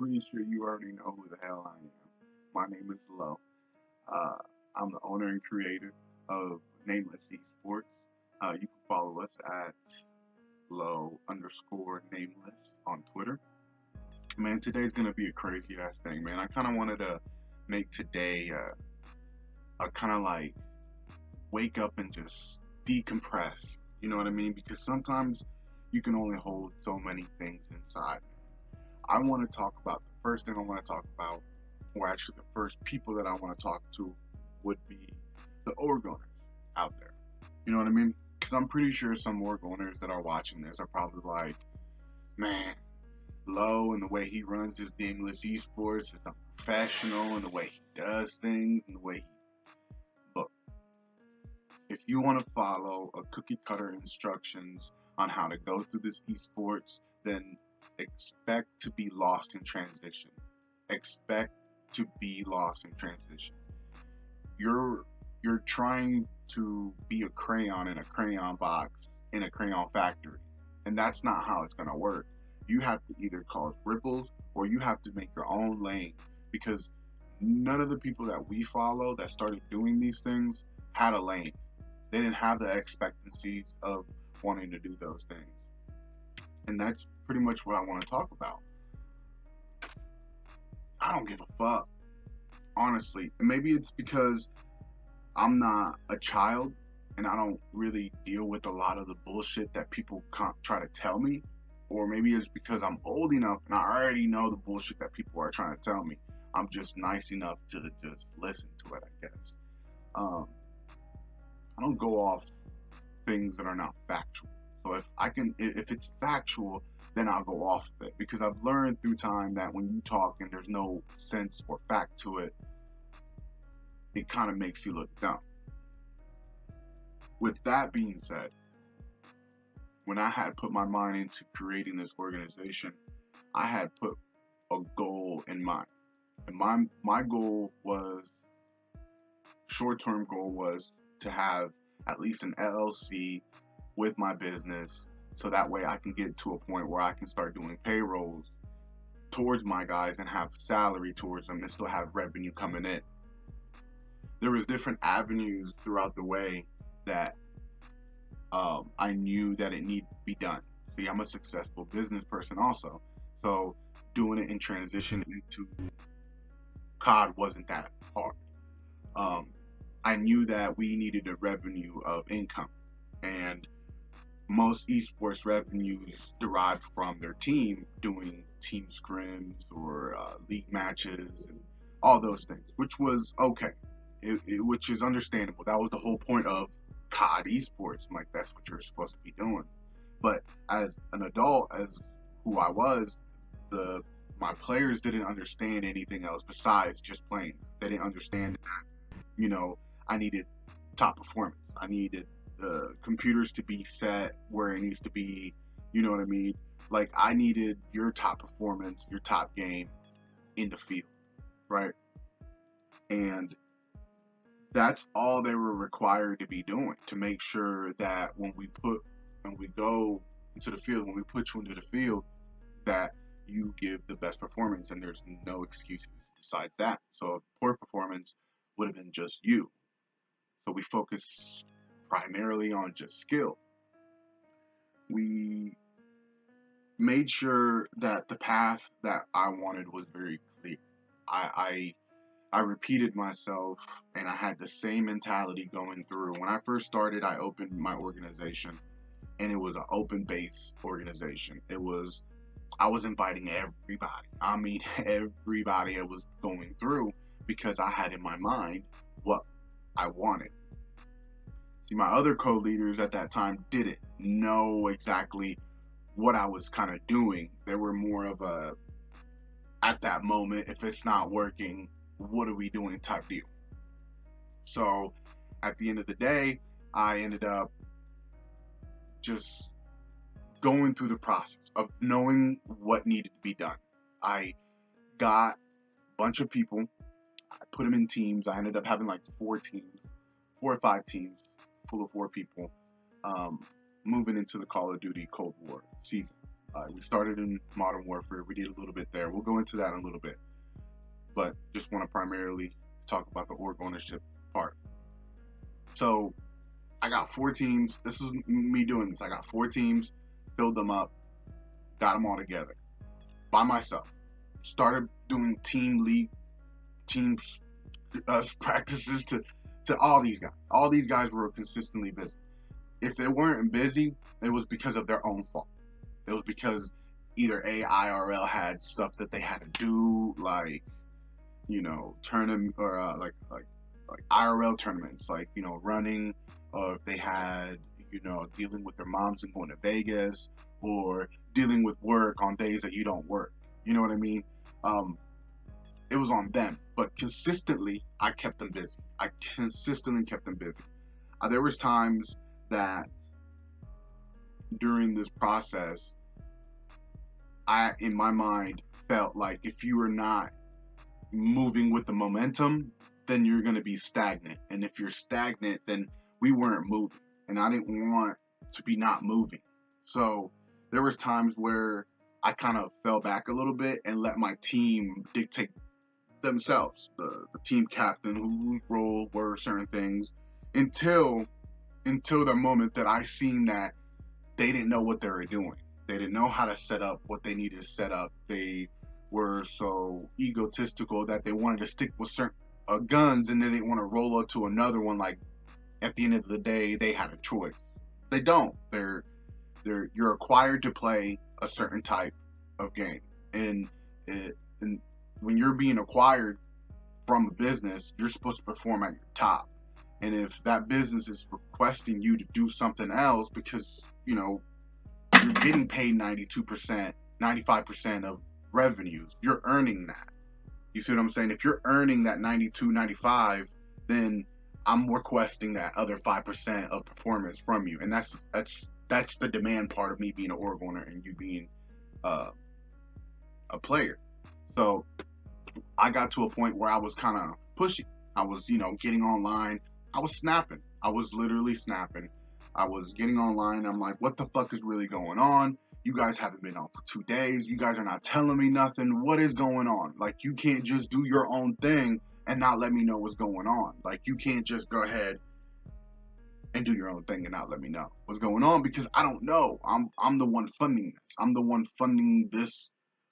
pretty sure you already know who the hell I am. My name is Lo. Uh, I'm the owner and creator of Nameless Esports. You can follow us at Lo_Nameless on Twitter. Man, today's gonna be a crazy ass thing, man. I kind of wanted to make today a kind of like wake up and just decompress. You know what I mean? Because sometimes you can only hold so many things inside. I want to talk about the first thing I want to talk about, or actually the first people that I want to talk to would be the org owners out there. You know what I mean? Because I'm pretty sure some org owners that are watching this are probably like, man, Low and the way he runs his Nameless Esports is unprofessional, and the way he does things, and the way he look. If you want to follow a cookie cutter instructions on how to go through this esports, then expect to be lost in transition. Expect to be lost in transition. You're trying to be a crayon in a crayon box in a crayon factory, and that's not how it's gonna work. You have to either cause ripples or you have to make your own lane, because none of the people that we follow that started doing these things had a lane. They didn't have the expectancies of wanting to do those things. And that's pretty much what I want to talk about. I don't give a fuck, honestly. And maybe it's because I'm not a child and I don't really deal with a lot of the bullshit that people try to tell me. Or maybe it's because I'm old enough and I already know the bullshit that people are trying to tell me. I'm just nice enough to just listen to it, I guess. I don't go off things that are not factual. So if it's factual, then I'll go off of it, because I've learned through time that when you talk and there's no sense or fact to it, it kind of makes you look dumb. With that being said, when I had put my mind into creating this organization, I had put a goal in mind. And my goal was, short-term goal was to have at least an LLC with my business, so that way I can get to a point where I can start doing payrolls towards my guys and have salary towards them and still have revenue coming in. There was different avenues throughout the way that I knew that it needed to be done. See, I'm a successful business person also, so doing it in transition into COD wasn't that hard. I knew that we needed a revenue of income, and most esports revenues derived from their team doing team scrims or league matches and all those things, which was okay, which is understandable. That was the whole point of COD esports. I'm like, that's what you're supposed to be doing. But as an adult, as who I was, my players didn't understand anything else besides just playing. They didn't understand that, I needed top performance. I needed the computers to be set where it needs to be. You know what I mean? Like, I needed your top performance, your top game in the field, right? And that's all they were required to be doing, to make sure that when we go into the field, when we put you into the field, that you give the best performance, and there's no excuses besides that. So if poor performance would have been just you. So we focus primarily on just skill. We made sure that the path that I wanted was very clear. I repeated myself, and I had the same mentality going through. When I first started, I opened my organization, and it was an open base organization. I was inviting everybody. I mean, everybody I was going through, because I had in my mind what I wanted. See, my other co-leaders at that time didn't know exactly what I was kind of doing. They were more of a, at that moment, if it's not working, what are we doing type deal. So at the end of the day, I ended up just going through the process of knowing what needed to be done. I got a bunch of people, I put them in teams. I ended up having like 4 or 5 teams full of 4 people, moving into the Call of Duty Cold War season. We started in Modern Warfare. We did a little bit there. We'll go into that in a little bit, but just want to primarily talk about the org ownership part. So I got 4 teams. This is me doing this. I got 4 teams, filled them up, got them all together by myself. Started doing team practices to all these guys. All these guys were consistently busy. If they weren't busy, it was because of their own fault. It was because either IRL had stuff that they had to do, like, tournament, or like IRL tournaments, like, running, or if they had, dealing with their moms and going to Vegas, or dealing with work on days that you don't work. You know what I mean? It was on them, but consistently, I kept them busy. I consistently kept them busy. There was times that during this process, I, in my mind, felt like if you were not moving with the momentum, then you're going to be stagnant. And if you're stagnant, then we weren't moving. And I didn't want to be not moving. So there was times where I kind of fell back a little bit and let my team dictate themselves, the team captain, whose role were certain things, until the moment that I seen that they didn't know what they were doing. They didn't know how to set up what they needed to set up. They were so egotistical that they wanted to stick with certain guns, and they didn't want to roll up to another one. Like, at the end of the day, they had a choice. They don't. You're required to play a certain type of game, and when you're being acquired from a business, you're supposed to perform at your top. And if that business is requesting you to do something else because, you're getting paid 92%, 95% of revenues, you're earning that. You see what I'm saying? If you're earning that 92, 95, then I'm requesting that other 5% of performance from you. And that's the demand part of me being an org owner and you being a player. So I got to a point where I was kind of pushy. I was, getting online. I was snapping. I was literally snapping. I was getting online. I'm like, what the fuck is really going on? You guys haven't been on for 2 days. You guys are not telling me nothing. What is going on? Like, you can't just do your own thing and not let me know what's going on. Like, you can't just go ahead and do your own thing and not let me know what's going on, because I don't know. I'm the one funding this. I'm the one funding this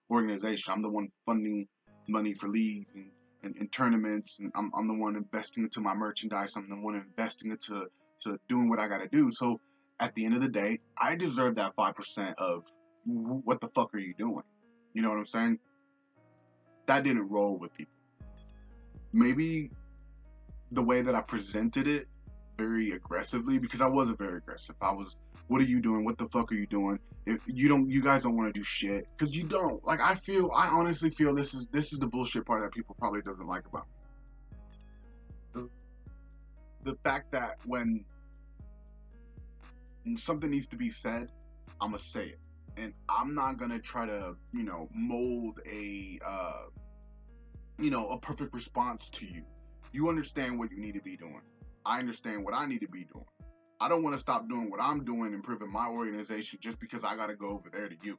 organization. I'm the one funding money for leagues and tournaments, and I'm the one investing into my merchandise. I'm the one investing into doing what I got to do. So at the end of the day, I deserve that 5% of what the fuck are you doing? You know what I'm saying? That didn't roll with people. Maybe the way that I presented it very aggressively, because I wasn't very aggressive. I was, what are you doing? What the fuck are you doing? If you guys don't want to do shit, because you don't. Like, I honestly feel this is the bullshit part that people probably doesn't like about me. The fact that when something needs to be said, I'm gonna say it, and I'm not gonna try to mold a perfect response to you. You understand what you need to be doing. I understand what I need to be doing. I don't want to stop doing what I'm doing, improving my organization, just because I got to go over there to you.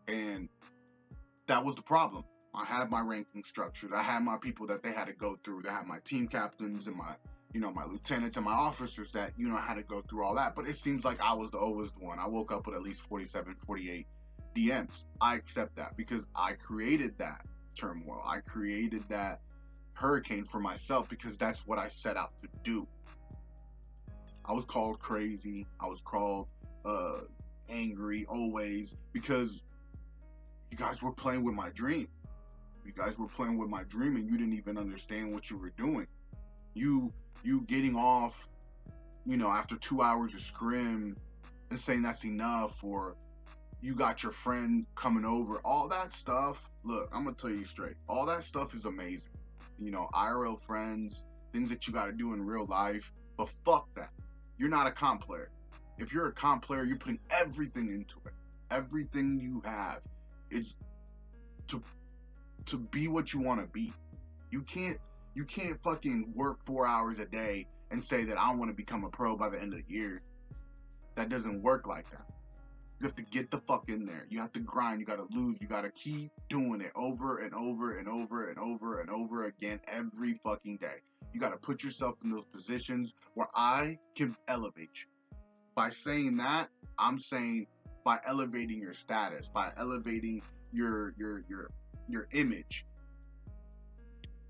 And that was the problem. I had my ranking structures. I had my people that they had to go through. I had my team captains and my lieutenants and my officers that, had to go through all that. But it seems like I was always the one. I woke up with at least 47, 48 DMs. I accept that because I created that turmoil. I created that hurricane for myself because that's what I set out to do. I was called crazy. I was called angry always because you guys were playing with my dream. You guys were playing with my dream and you didn't even understand what you were doing. You getting off, after 2 hours of scrim and saying that's enough, or you got your friend coming over, all that stuff. Look, I'm going to tell you straight. All that stuff is amazing. IRL friends, things that you got to do in real life, but fuck that. You're not a comp player. If you're a comp player, you're putting everything into it. Everything you have. It's to be what you want to be. You can't fucking work 4 hours a day and say that I want to become a pro by the end of the year. That doesn't work like that. You have to get the fuck in there. You have to grind. You got to lose. You got to keep doing it over and over and over and over and over again every fucking day. You got to put yourself in those positions where I can elevate you. By saying that, I'm saying by elevating your status, by elevating your image,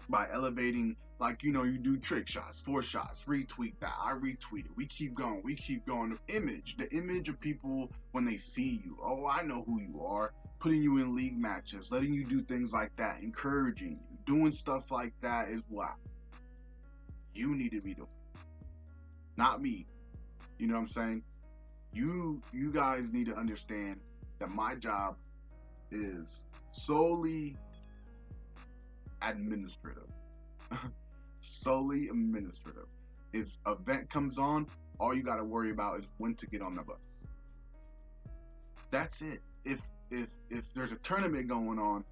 by elevating, like, you know, you do trick shots, 4 shots, retweet that, I retweet it, we keep going. The image of people when they see you, oh, I know who you are, putting you in league matches, letting you do things like that, encouraging you, doing stuff like that is what you need to be doing, not me. You know what I'm saying? You guys need to understand that my job is solely administrative. Solely administrative. If an event comes on, all you got to worry about is when to get on the bus. That's it. If there's a tournament going on,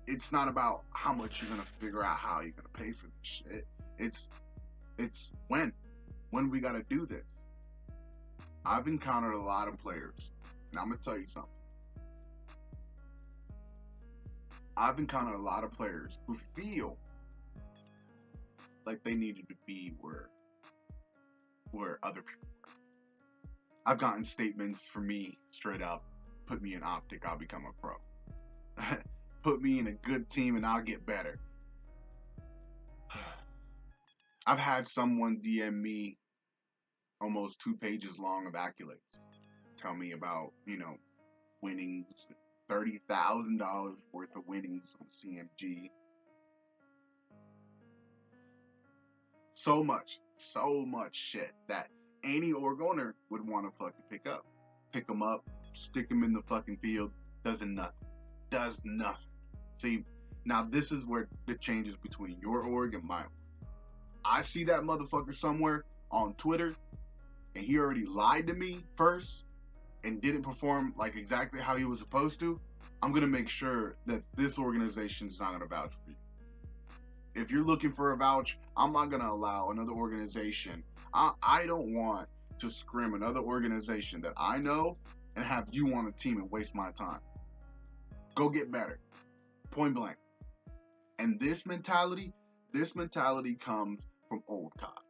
it's not about how much you're gonna figure out how you're gonna pay for this shit. It's when we gotta do this. I've encountered a lot of players, and I'm gonna tell you something. I've encountered a lot of players who feel like they needed to be where other people were. I've gotten statements from me straight up, put me in Optic, I'll become a pro. Put me in a good team and I'll get better. I've had someone DM me almost 2 pages long of accolades. Tell me about, you know, winnings, $30,000 worth of winnings on CMG. So much shit that any org owner would want to fucking pick them up, stick them in the fucking field, does nothing. See, now this is where the changes between your org and my org. I see that motherfucker somewhere on Twitter, and he already lied to me first and didn't perform like exactly how he was supposed to. I'm gonna make sure that this organization's not gonna vouch for you. If you're looking for a vouch, I'm not gonna allow another organization. I don't want to scrim another organization that I know and have you on a team and waste my time. Go get better. Point blank. And this mentality comes from old COD.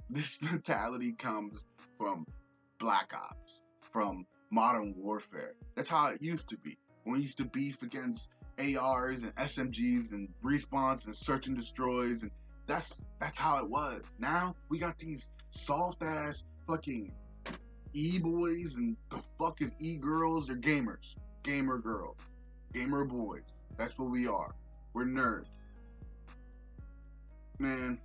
This mentality comes from Black Ops, from Modern Warfare. That's how it used to be. When we used to beef against ARs and SMGs and respawns and search and destroys, and that's how it was. Now we got these soft ass fucking E-boys, and the fuck is E-girls? They're gamers. Gamer girls. Gamer boys. That's what we are. We're nerds. Man,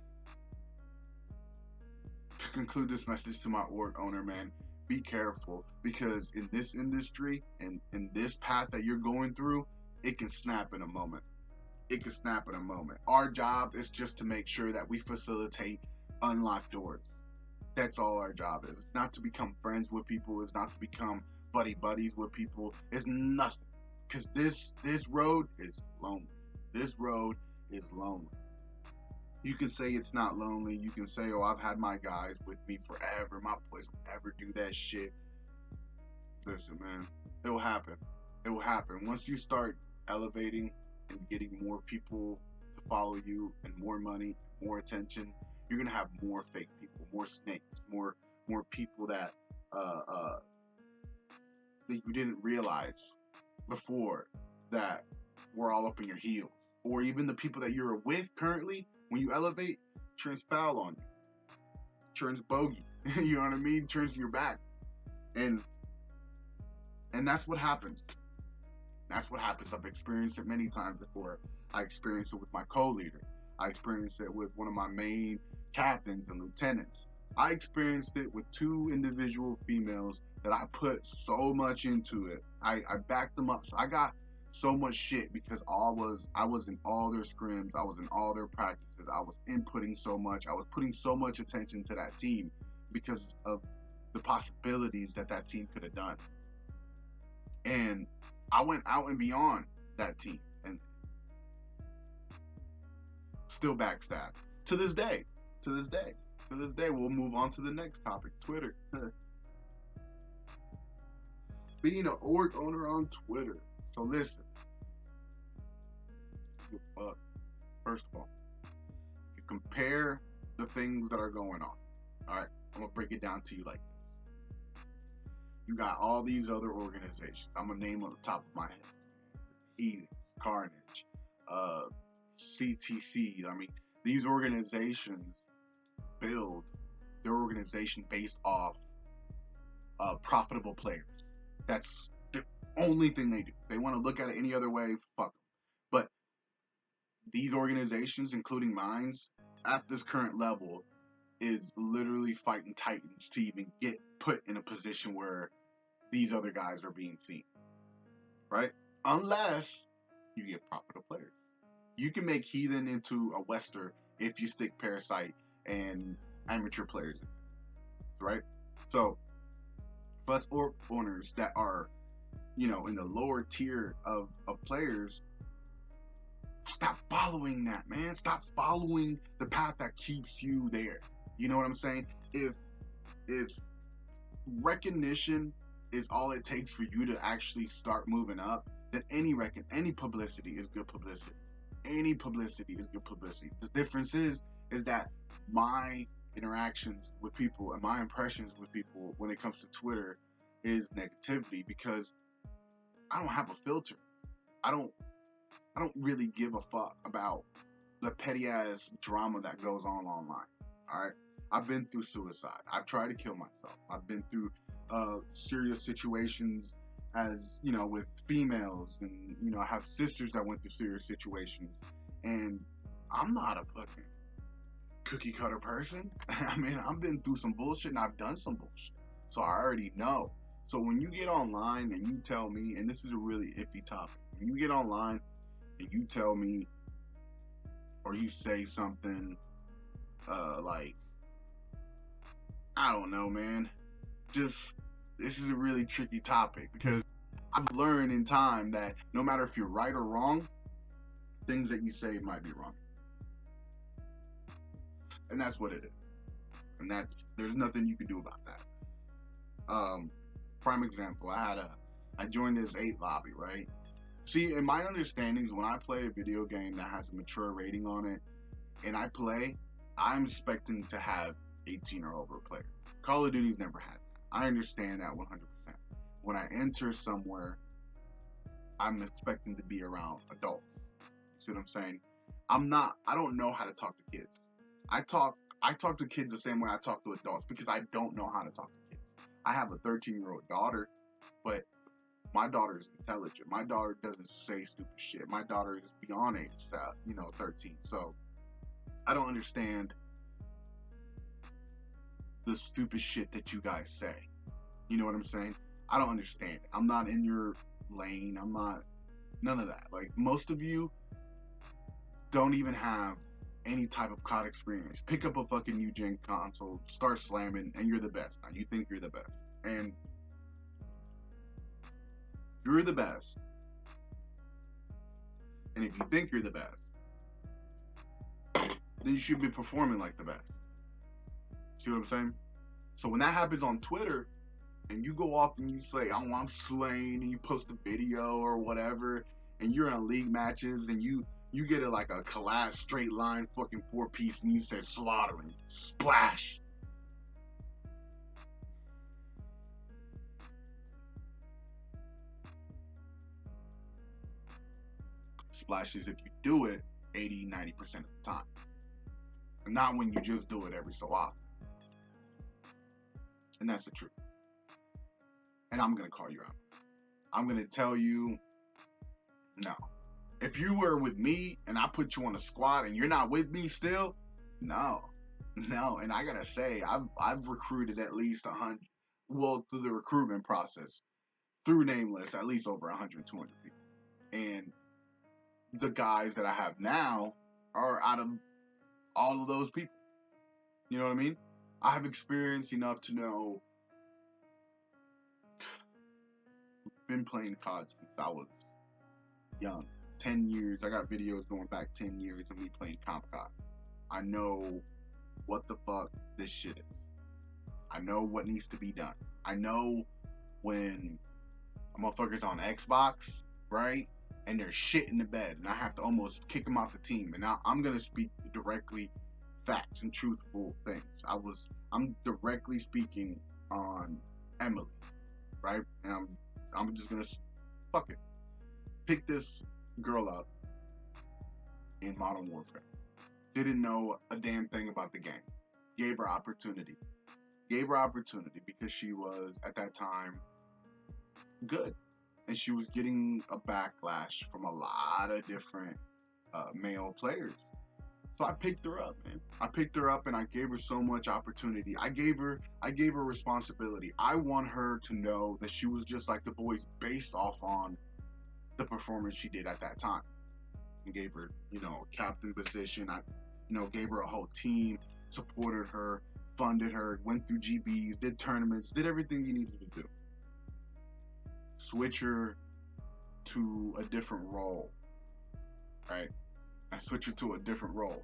to conclude this message to my org owner, man, be careful, because in this industry and in this path that you're going through, it can snap in a moment. Our job is just to make sure that we facilitate unlocked doors. That's all our job is. It's not to become friends with people. It's not to become buddies with people. It's nothing. Because this road is lonely. You can say it's not lonely. You can say, oh, I've had my guys with me forever. My boys will never do that shit. Listen, man, it will happen. Once you start elevating and getting more people to follow you and more money, more attention, you're going to have more fake people, more snakes, more people that you didn't realize before that were all up in your heels. Or even the people that you're with currently, when you elevate, turns foul on you. Turns bogey. You know what I mean? Turns your back. And that's what happens. I've experienced it many times before. I experienced it with my co-leader. I experienced it with one of my main captains and lieutenants. I experienced it with 2 individual females that I put so much into it. I backed them up. So I got so much shit because I was in all their scrims. I was in all their practices. I was inputting so much. I was putting so much attention to that team because of the possibilities that team could have done. And I went out and beyond that team and still backstab. To this day, we'll move on to the next topic, Twitter. being an org owner on Twitter. So listen, first of all, you compare the things that are going on. All right, I'm gonna break it down to you like this. You got all these other organizations. I'm gonna name on the top of my head: Heathens, Carnage, CTC. I mean, these organizations build their organization based off profitable players. That's the only thing they do. They want to look at it any other way, fuck them. But these organizations, including mine, at this current level, is literally fighting titans to even get put in a position where these other guys are being seen, right? Unless you get profitable players. You can make Heathen into a Wester if you stick Parasite and amateur players in it, right? So, for us owners that are, in the lower tier of players, stop following that, man. Stop following the path that keeps you there. You know what I'm saying? If recognition is all it takes for you to actually start moving up, then any publicity is good publicity. Any publicity is good publicity. The difference is that my interactions with people and my impressions with people when it comes to Twitter is negativity, because I don't have a filter. I don't really give a fuck about the petty ass drama that goes on online. All right, I've been through suicide. I've tried to kill myself. I've been through serious situations as with females, and I have sisters that went through serious situations, and I'm not a fucking cookie cutter person. I mean, I've been through some bullshit and I've done some bullshit, so I already know. So when you get online and you tell me, and this is a really iffy topic, when you get online and you tell me or you say something like, I don't know, man, just, this is a really tricky topic, because I've learned in time that no matter if you're right or wrong, things that you say might be wrong. And that's what it is. And there's nothing you can do about that. Prime example, I joined this 8 lobby, right? See, in my understandings, when I play a video game that has a mature rating on it, and I play, I'm expecting to have 18 or over players. Call of Duty's never had that. I understand that 100%. When I enter somewhere, I'm expecting to be around adults. You see what I'm saying? I don't know how to talk to kids. I talk to kids the same way I talk to adults, because I don't know how to talk to kids. I have a 13-year-old daughter, but my daughter is intelligent. My daughter doesn't say stupid shit. My daughter is beyond age, 13. So I don't understand the stupid shit that you guys say. You know what I'm saying? I don't understand it. I'm not in your lane. I'm not, none of that. Like, most of you don't even have any type of COD experience. Pick up a fucking new gen console, start slamming, and you're the best. Now, you think you're the best. And you're the best. And if you think you're the best, then you should be performing like the best. See what I'm saying? So when that happens on Twitter, and you go off and you say, oh, I'm slaying, and you post a video or whatever, and you're in league matches, and you get a collapse straight line fucking 4-piece, and you say slaughtering, splash. Splashes if you do it 80-90% of the time, and not when you just do it every so often. And that's the truth. And I'm gonna call you out. I'm gonna tell you, no. If you were with me and I put you on a squad and you're not with me still, no. And I gotta say, I've recruited at least 100, well, through the recruitment process, through Nameless, at least over 100, 200 people. And the guys that I have now are out of all of those people. You know what I mean? I have experience enough to know. Been playing COD since I was young. 10 years. I got videos going back 10 years of me playing Comp COD. I know what the fuck this shit is. I know what needs to be done. I know when A motherfucker's on Xbox, right? And they're shit in the bed, and I have to almost kick them off the team. And now I'm gonna speak directly facts and truthful things. I'm directly speaking on Emily, right? And I'm just gonna fuck it. Pick this girl up in Modern Warfare. Didn't know a damn thing about the game. Gave her opportunity. Gave her opportunity because she was at that time good, and she was getting a backlash from a lot of different male players. So I picked her up, man. I picked her up and I gave her so much opportunity. I gave her responsibility. I want her to know that she was just like the boys based off on the performance she did at that time. And gave her, captain position. I, gave her a whole team, supported her, funded her, went through GBs, did tournaments, did everything you needed to do. Switch her to a different role, right? I switch her to a different role.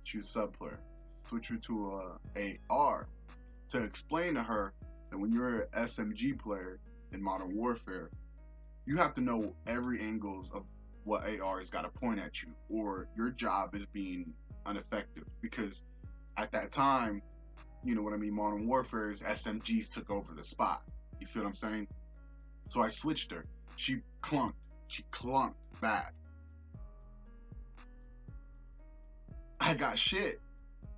She was sub player. Switch her to a AR to explain to her that when you're an SMG player in Modern Warfare, you have to know every angles of what AR has got to point at you, or your job is being ineffective. Because at that time, you know what I mean, Modern Warfare's SMGs took over the spot. You see what I'm saying? So I switched her. She clunked. She clunked bad. I got shit.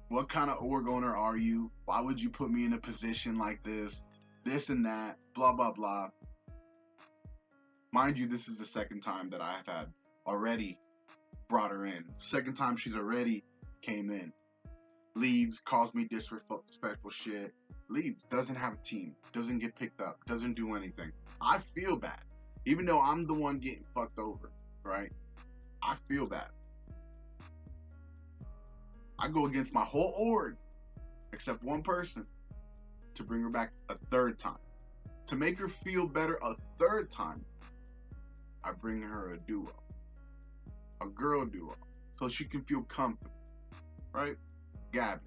What kind of org owner are you? Why would you put me in a position like this? This and that. Blah, blah, blah. Mind you, this is the second time that I've had already brought her in. Second time she's already came in. Leaves, calls me disrespectful shit. Leaves, doesn't have a team. Doesn't get picked up. Doesn't do anything. I feel bad. Even though I'm the one getting fucked over, right? I feel bad. I go against my whole org, except one person, to bring her back a third time. To make her feel better a third time, I bring her a duo. A girl duo. So she can feel comfortable. Right? Gabby.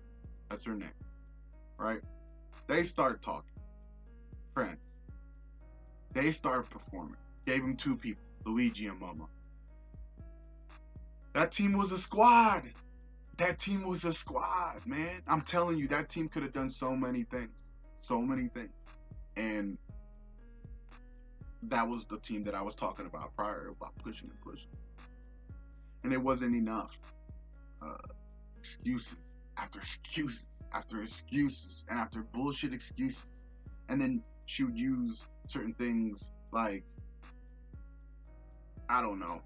That's her name. Right? They start talking. Friends. They started performing. Gave them 2 people. Luigi and Momo. That team was a squad. That team was a squad, man. I'm telling you, that team could have done so many things. So many things. And that was the team that I was talking about prior, about pushing and pushing. And it wasn't enough. Excuses after excuses after excuses and after bullshit excuses. And then she would use certain things like, I don't know,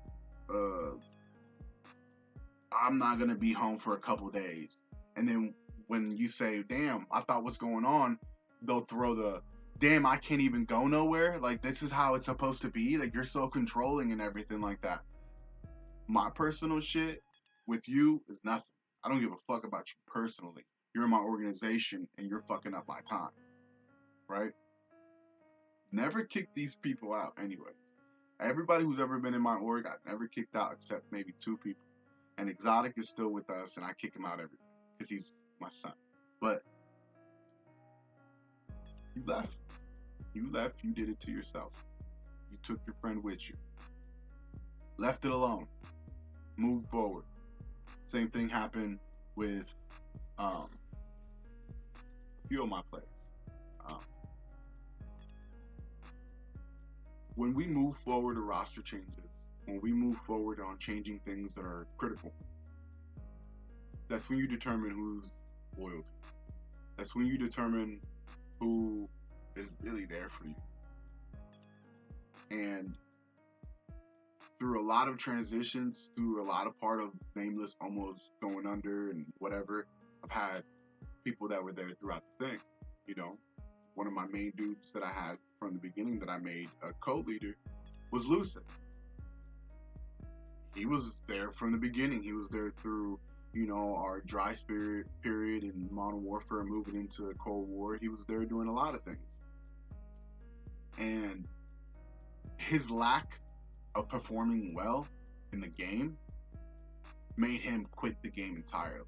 I'm not going to be home for a couple days. And then when you say, damn, I thought what's going on, they'll throw the, damn, I can't even go nowhere. Like, this is how it's supposed to be. Like, you're so controlling and everything like that. My personal shit with you is nothing. I don't give a fuck about you personally. You're in my organization and you're fucking up my time. Right? Never kick these people out anyway. Everybody who's ever been in my org, I've never kicked out except maybe 2 people. And Exotic is still with us, and I kick him out every day because he's my son. But you left. You left. You did it to yourself. You took your friend with you. Left it alone. Moved forward. Same thing happened with a few of my players. When we move forward to roster changes, when we move forward on changing things that are critical, that's when you determine who's loyalty. That's when you determine who is really there for you. And through a lot of transitions, through a lot of part of Nameless almost going under and whatever, I've had people that were there throughout the thing. You know, one of my main dudes that I had from the beginning that I made a co-leader was Lucid. He was there from the beginning. He was there through, you know, our dry spirit period in Modern Warfare, moving into Cold War. He was there doing a lot of things. And his lack of performing well in the game made him quit the game entirely.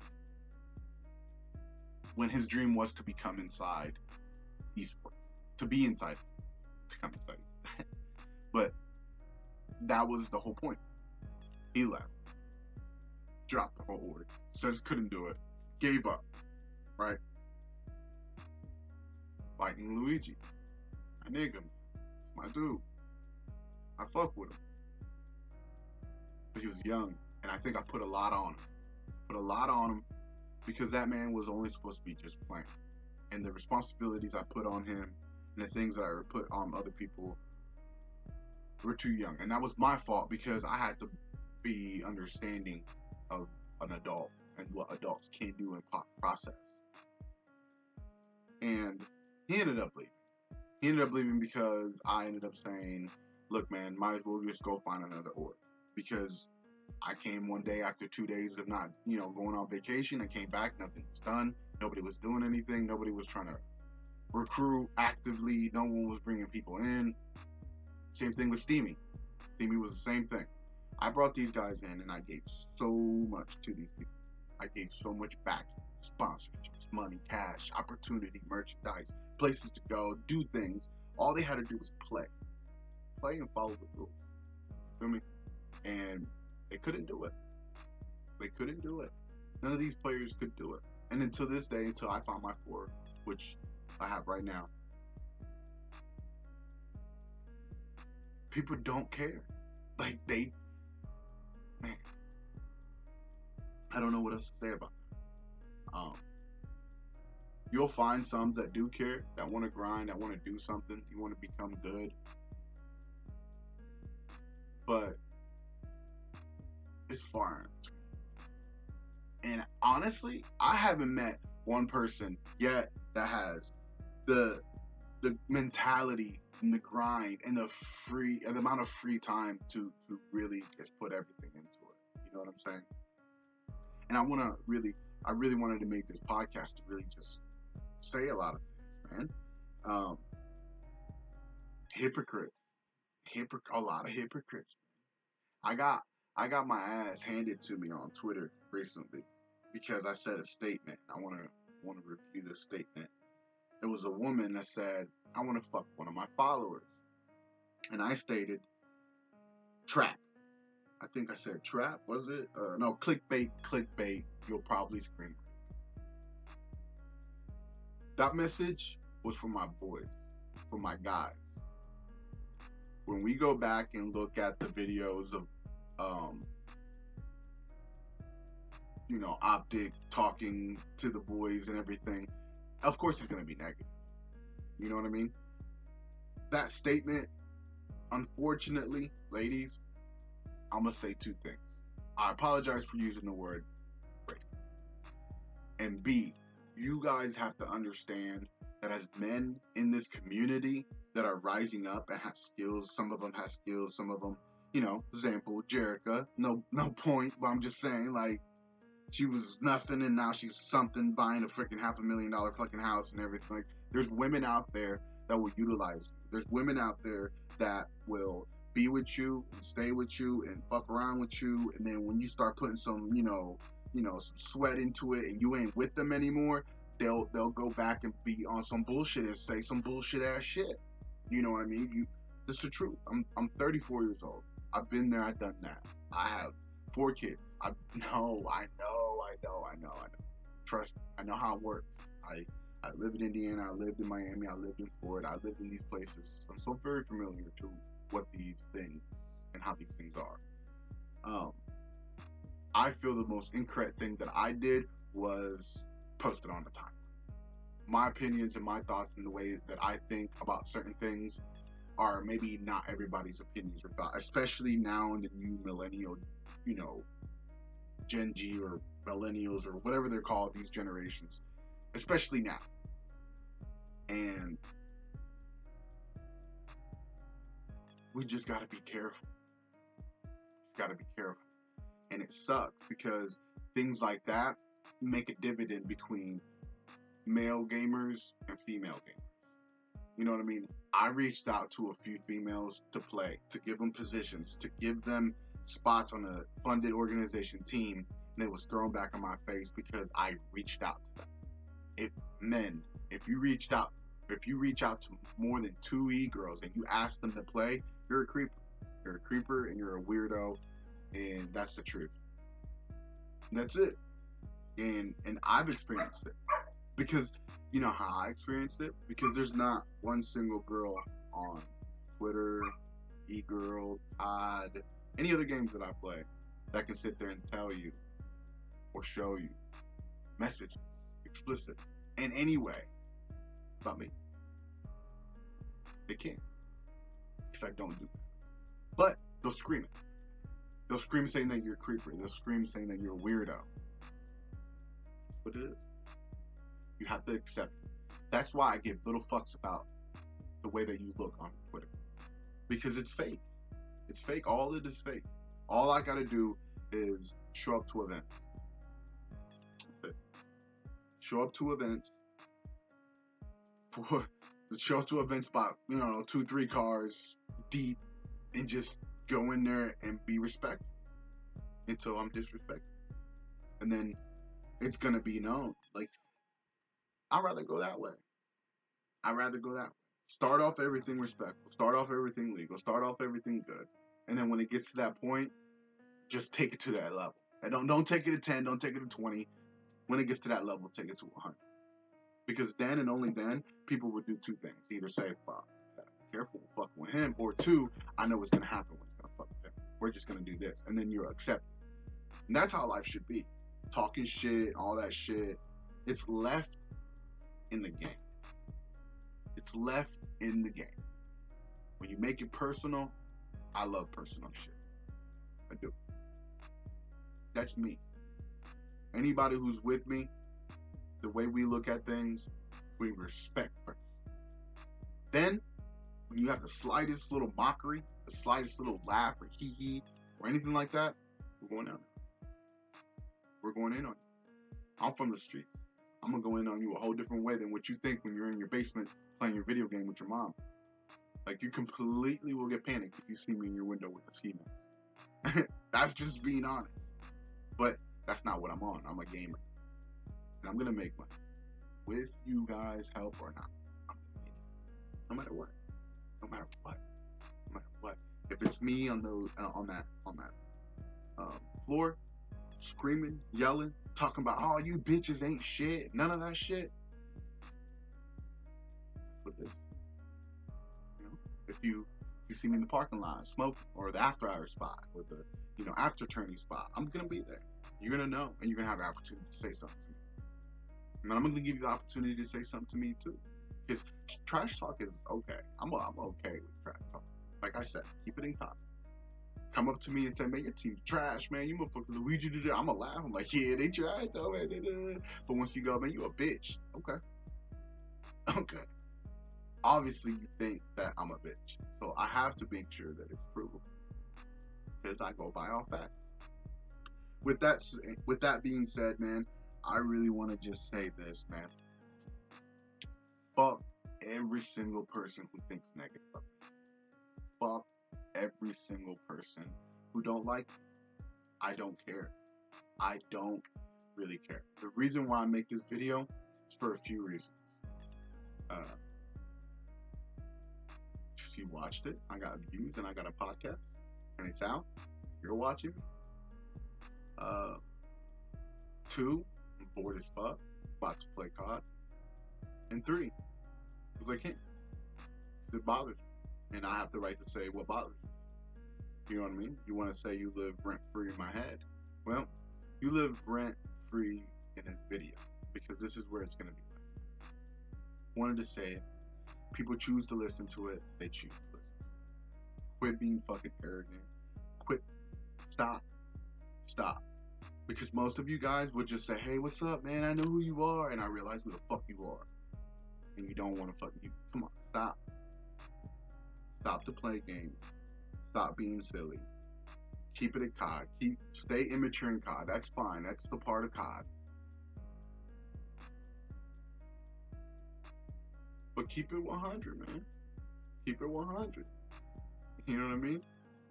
When his dream was to become inside esports. To be inside. To come inside. that was the whole point. He left, dropped the whole org, says couldn't do it, gave up, right? Fighting Luigi, my nigga, my dude. I fuck with him. But he was young, and I think I put a lot on him. Put a lot on him because that man was only supposed to be just playing. And the responsibilities I put on him and the things that I put on other people were too young. And that was my fault because I had to be understanding of an adult and what adults can do and process. And he ended up leaving. He ended up leaving because I ended up saying, look, man, might as well just go find another org. Because I came one day after 2 days of not, going on vacation. I came back, nothing was done. Nobody was doing anything. Nobody was trying to recruit actively. No one was bringing people in. Same thing with Steamy. Steamy was the same thing. I brought these guys in and I gave so much to these people. I gave so much back. Sponsorships, money, cash, opportunity, merchandise, places to go, do things. All they had to do was play. Play and follow the rules. Feel me? And they couldn't do it. They couldn't do it. None of these players could do it. And until this day, until I found my four, which I have right now, people don't care. Like, man, I don't know what else to say about that. You'll find some that do care, that want to grind, that want to do something, you want to become good. But it's far in between. And honestly, I haven't met one person yet that has the mentality and the grind and the amount of free time to really just put everything into it. You know what I'm saying? And I really wanted to make this podcast to really just say a lot of things, man. Hypocrites. A lot of hypocrites. I got my ass handed to me on Twitter recently because I said a statement. I want to review this statement. It was a woman that said, I want to fuck one of my followers. And I stated, trap. I think I said trap, was it? No, clickbait, you'll probably scream. That message was for my boys, for my guys. When we go back and look at the videos of, Optic talking to the boys and everything, of course it's going to be negative. You know what I mean? That statement, unfortunately, ladies, I'm going to say two things. I apologize for using the word rape. And B, you guys have to understand that as men in this community that are rising up and have skills, some of them have skills, some of them, example, Jerica, no point, but I'm just saying, like, she was nothing and now she's something, buying a freaking $500,000 fucking house and everything. Like, there's women out there that will utilize you. There's women out there that will be with you and stay with you and fuck around with you, and then when you start putting some, some sweat into it and you ain't with them anymore, they'll go back and be on some bullshit and say some bullshit ass shit. You know what I mean? This is the truth. I'm 34 years old. I've been there. I've done that. I have 4 kids. I know. Trust me. I know how it works. I lived in Indiana. I lived in Miami. I lived in Florida. I lived in these places. I'm so very familiar to what these things and how these things are. I feel the most incorrect thing that I did was post it on the timeline. My opinions and my thoughts and the way that I think about certain things are maybe not everybody's opinions or thoughts, especially now in the new millennial, Gen G or millennials or whatever they're called, these generations, especially now. And we just got to be careful. And it sucks because things like that make a dividend between male gamers and female gamers. You know what I mean? I reached out to a few females to play, to give them positions, to give them spots on a funded organization team, and it was thrown back in my face because I reached out to them. If you reach out to more than 2 e-girls and you ask them to play, you're a creeper. You're a creeper and you're a weirdo, and that's the truth. And that's it. And I've experienced it because you know how I experienced it, because there's not one single girl on Twitter, eGirl, Pod, any other games that I play that can sit there and tell you or show you messages, explicit, in any way about me. They can't, because I don't do that. But they'll scream it. They'll scream saying that you're a creeper. They'll scream saying that you're a weirdo. That's what it is. You have to accept it. That's why I give little fucks about the way that you look on Twitter. Because it's fake. It's fake. All of it is fake. All I gotta do is show up to events. That's it. Show up to events show up to events by, 2-3 cars deep, and just go in there and be respectful until I'm disrespected. And then it's gonna be known. Like, I'd rather go that way. Start off everything respectful. Start off everything legal. Start off everything good. And then when it gets to that point, just take it to that level. And don't take it to 10. Don't take it to 20. When it gets to that level, take it to 100. Because then and only then, people would do two things. Either say, fuck, be careful, we're fucking with him. Or two, I know what's going to happen when he's going to fuck with him. We're just going to do this. And then you're accepted. And that's how life should be. Talking shit, all that shit. It's left in the game. It's left in the game. When you make it personal, I love personal shit. I do. That's me. Anybody who's with me, the way we look at things, we respect first. Then, when you have the slightest little mockery, the slightest little laugh or hee-hee, or anything like that, we're going down there. We're going in on you. I'm from the streets. I'm going to go in on you a whole different way than what you think when you're in your basement playing your video game with your mom. Like, you completely will get panicked if you see me in your window with a ski mask. That's just being honest. But that's not what I'm on. I'm a gamer. And I'm going to make money. With you guys' help or not, I'm going to make it. No matter what. No matter what. No matter what. If it's me on that floor, screaming, yelling, talking about, oh, you bitches ain't shit, none of that shit. That's what it is. If you see me in the parking lot smoking, or the after hour spot, or the after turning spot, I'm gonna be there. You're gonna know, and you're gonna have the opportunity to say something to me. And I'm gonna give you the opportunity to say something to me too. Because trash talk is okay. I'm okay with trash talk. Like I said, keep it in context. Come up to me and say, man, your team's trash, man. You motherfucker Luigi did it. I'm gonna laugh. I'm like, yeah, they tried though, man. But once you go, man, you a bitch. Okay. Okay. Obviously, you think that I'm a bitch. So I have to make sure that it's provable. Because I go by all facts. With that being said, man, I really want to just say this, man. Fuck every single person who thinks negative of me. Fuck every single person who don't like me. I don't care. I don't really care. The reason why I make this video is for a few reasons. You watched it, I got views, and I got a podcast, and it's out. You're watching me. 2, I'm bored as fuck, about to play COD. And 3, because I can't. It bothers me, and I have the right to say what bothers me. You know what I mean? You want to say you live rent-free in my head? Well, you live rent-free in this video, because this is where it's going to be. Wanted to say it. People choose to listen to it. They choose to listen. Quit being fucking arrogant. Quit. Stop. Because most of you guys would just say, hey, what's up, man? I know who you are. And I realize who the fuck you are. And you don't want to fucking you. Come on. Stop. Stop to play games. Stop being silly. Keep it at COD. Stay immature in COD. That's fine. That's the part of COD. But keep it 100, man. Keep it 100. You know what I mean?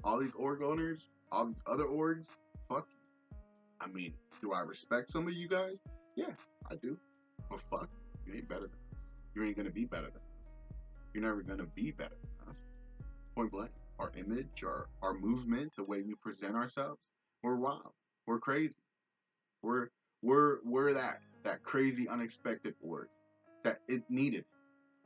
All these org owners, all these other orgs, fuck you. I mean, do I respect some of you guys? Yeah, I do. But fuck, you ain't better than us. You ain't gonna be better than us. You're never gonna be better than us. Point blank. our image, our movement, the way we present ourselves. We're wild. We're crazy. We're we're that crazy unexpected org that it needed.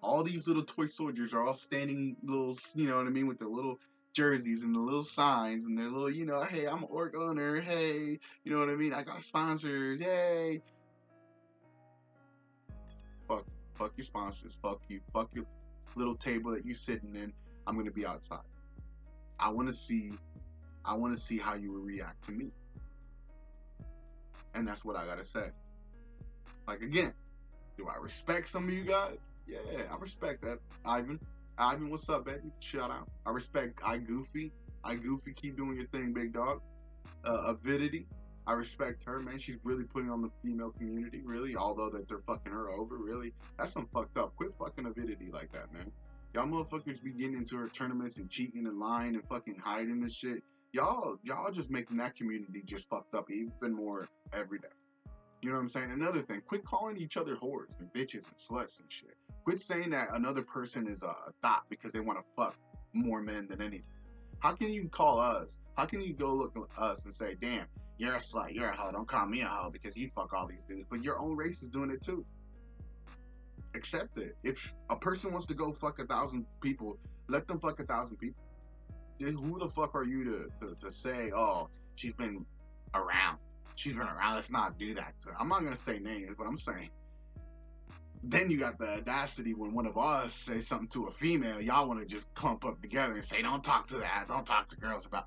All these little toy soldiers are all standing little, you know what I mean, with their little jerseys and the little signs and their little, hey, I'm an org owner. Hey, you know what I mean? I got sponsors. Yay. Fuck, fuck your sponsors. Fuck you. Fuck your little table that you sitting in. I'm gonna be outside. I want to see. I want to see how you will react to me. And that's what I gotta say. Like again, do I respect some of you guys? Yeah, I respect that. Ivan, what's up, baby? Shout out. I respect iGoofy. iGoofy, keep doing your thing, big dog. Avidity, I respect her, man. She's really putting on the female community, really. Although that they're fucking her over, really. That's some fucked up. Quit fucking Avidity like that, man. Y'all motherfuckers be getting into her tournaments and cheating and lying and fucking hiding and shit. Y'all just making that community just fucked up even more every day. You know what I'm saying? Another thing, quit calling each other whores and bitches and sluts and shit. Quit saying that another person is a thought because they want to fuck more men than anything. How can you call us? How can you go look at us and say, damn, you're a slut, you're a hoe, don't call me a hoe because you fuck all these dudes. But your own race is doing it too. Accept it. If a person wants to go fuck 1,000 people, let them fuck 1,000 people. Who the fuck are you to say, oh, she's been around? She's been around. Let's not do that to her. I'm not going to say names, but I'm saying. Then you got the audacity when one of us says something to a female, y'all want to just clump up together and say, don't talk to that. Don't talk to girls about.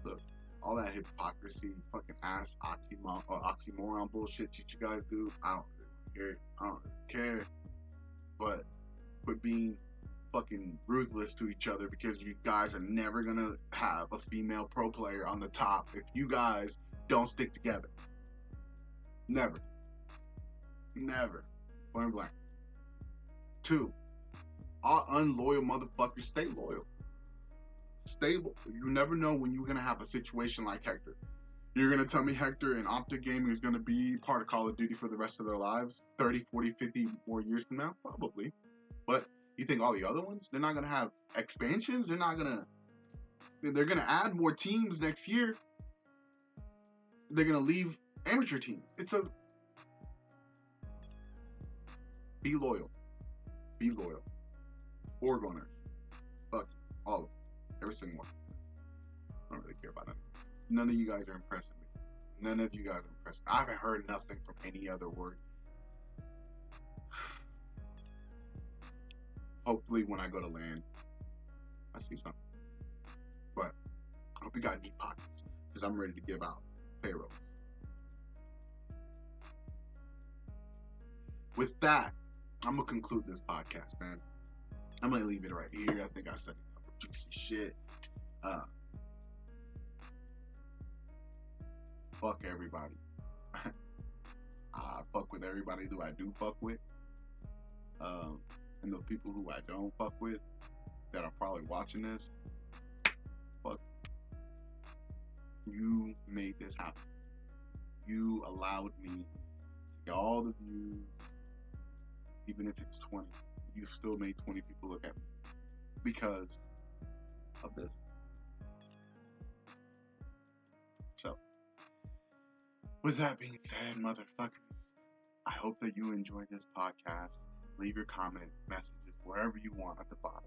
Look, all that hypocrisy, fucking ass oxymoron bullshit that you guys do, I don't really care. But quit being fucking ruthless to each other because you guys are never gonna have a female pro player on the top if you guys don't stick together. Never. Point blank. 2, all unloyal motherfuckers, stay loyal. Stable. You never know when you're gonna have a situation like Hector. You're gonna tell me Hector and Optic Gaming is gonna be part of Call of Duty for the rest of their lives, 30, 40, 50 more years from now? Probably. But you think all the other ones, they're not gonna have expansions? They're gonna add more teams next year. They're gonna leave amateur teams. Be loyal. Org owners. Fuck all of them. Every single one. I don't really care about them. None of you guys are impressing me. None of you guys are impressing me. I haven't heard nothing from any other org. Hopefully when I go to LAN, I see something. But I hope you got deep pockets because I'm ready to give out payrolls. With that, I'm going to conclude this podcast, man. I'm going to leave it right here. I think I said enough juicy shit. Fuck everybody. I fuck with everybody who I do fuck with. And the people who I don't fuck with that are probably watching this, fuck. You made this happen. You allowed me to get all the views, even if it's 20. You still made 20 people look at me because of this. So, with that being said, motherfuckers, I hope that you enjoyed this podcast. Leave your comment, messages, wherever you want at the bottom.